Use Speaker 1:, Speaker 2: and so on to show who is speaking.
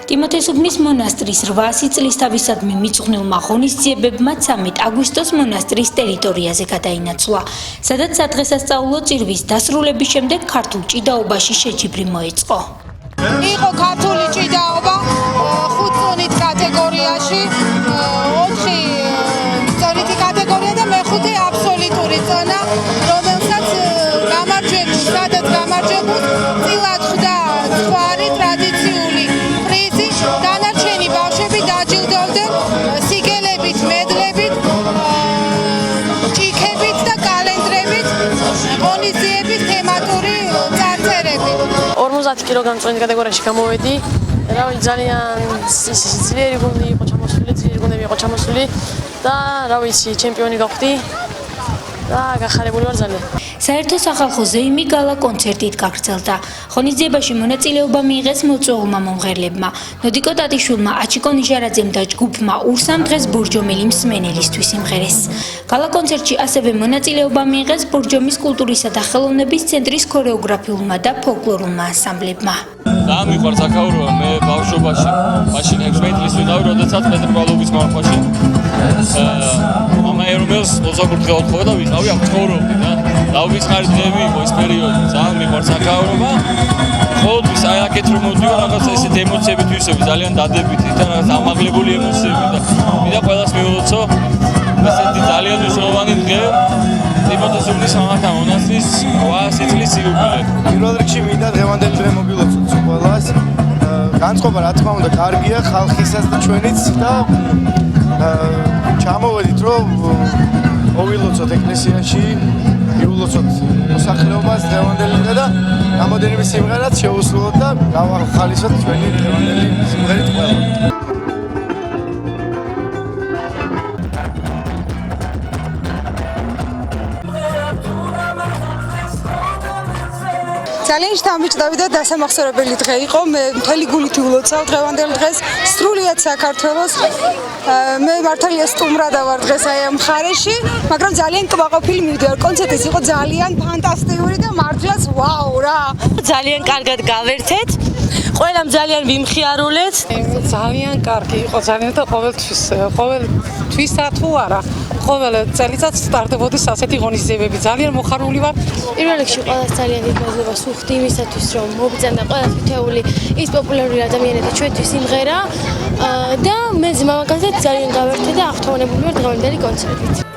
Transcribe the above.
Speaker 1: ტიმოთესუბნის მონასტრის 800 წლისთავისადმი მიძღვნილმა ღონისძიებებმა 13 აგვისტოს მონასტრის ტერიტორიაზე გადაინაცვლა, სადაც სადღესასწაულო წირვის დასრულების შემდეგ ქართულ ჭიდაობაში შეჯიბრი მოეწყო.
Speaker 2: იყო ქართული ჭიდაობა 5 წონით კატეგორიაში, 4 წონითი კატეგორია და მე-5 აბსოლუტური წონა, რომელსაც გამარჯვებულს, სადაც გამარჯვებულს წილად ხვდა სხვარი ტრადიციული პრიზი, დანარჩენი ბავშვები დაჯილდოვდნენ სიგელებით, მედლებით, ჭიქებით და კალენდრებით, ღონისძიების თემატური წარწერებით.
Speaker 3: 50 კილოგრამ წონით კატეგორიაში გამოვედი. რავი, ძალიან ძლიერი გუნდი იყო ჩამოსული, ძლიერი გუნდები იყო ჩამოსული და რა ვიცი, ჩემპიონი გავხდი და გახარებული ვარ ძალიან.
Speaker 1: საერთო სახალხო ზეიმი გალა კონცერტით გაგრძელდა. ღონისძიებაში მონაწილეობა მიიღეს მოწვეულმა მომღერლებმა, ნოდიკო ტატიშვილმა, აჩიკო ნიჟარაძემ და ჯგუფმა ურსამ დღეს ბორჯომელი მსმენელისთვის იმღერეს. გალა კონცერტში ასევე მონაწილეობა მიიღეს ბორჯომის კულტურისა და ხელოვნების ცენტრის ქორეოგრაფიულმა და ფოლკლორულმა ანსამბლებმა.
Speaker 4: ძალიან მიყვარს აქაურობა, მე ბავშვობაში, მაშინ 16 წლის ვიყავი, როდესაც პეტროპავლოვის მარხვაში. მამა ერმელს ოზოგურთხევად ხოვდა და ვიყავი აქ ცხოვრობდი და დავიწყარი დღეები იყო ეს პერიოდი, ძალიან მიყვარს აქაურობა. ყოველთვის აი აქეთ რომ მოდიო რაღაც ესეთ ემოციებით ვისები, ძალიან დადებითი და რაღაც ამაღლებული ემოციები და მინდა ყველას მიულოცო ესეთი ძალიან მნიშვნელოვანი დღე. ტიმოთესუბნის მამათა მონასტრის 800 წლის იუბილე.
Speaker 5: პირველ რიგში მინდა დღევანდელი დღე მოგილოცოთ ყველას. განწყობა რა თქმა უნდა კარგია ხალხისაც და ჩვენიც და ჩამოვედით რომ მოვილოცოთ ეკლესიაში, მიულოცოთ მოსახლეობას დღევანდელი დღე და რამოდენიმე სიმღერაც შეუსრულოთ და გავახალისოთ ჩვენი დღევანდელი სიმღერით ყველა.
Speaker 2: ძალიან შთამბეჭდავი და დასამახსოვრებელი დღე იყო. მე მთელი გულით ვილოცავ დღევანდელ დღეს, სრულიად საქართველოს. მე მართალია სტუმრადა ვარ დღეს აი ამ მხარეში, მაგრამ ძალიან კმაყოფილი მივდივარ. კონცერტის იყო ძალიან ფანტასტიკური და მართლაც ვაუ რა.
Speaker 3: ძალიან კარგად გავერთეთ. ყველამ ძალიან ვიმხიარულეთ.
Speaker 6: ძალიან კარგი იყო, ძალიან და ყოველთვისა თუ არა. ყოველ წელიწადს სტარდებოდეს ასეთი ღონისძიებები. ძალიან მოხარული ვარ.
Speaker 7: პირველ რიგში ყველას ძალიან დიდ მადლობას ვუხდი იმისათვის, რომ მობიძანდა ყველა თითეული ის პოპულარული ადამიანები ჩვენთვის იმღერა და მე მამაკაცებს ძალიან გავერთე და აღფრთოვანებული ვარ დღევანდელი კონცერტით.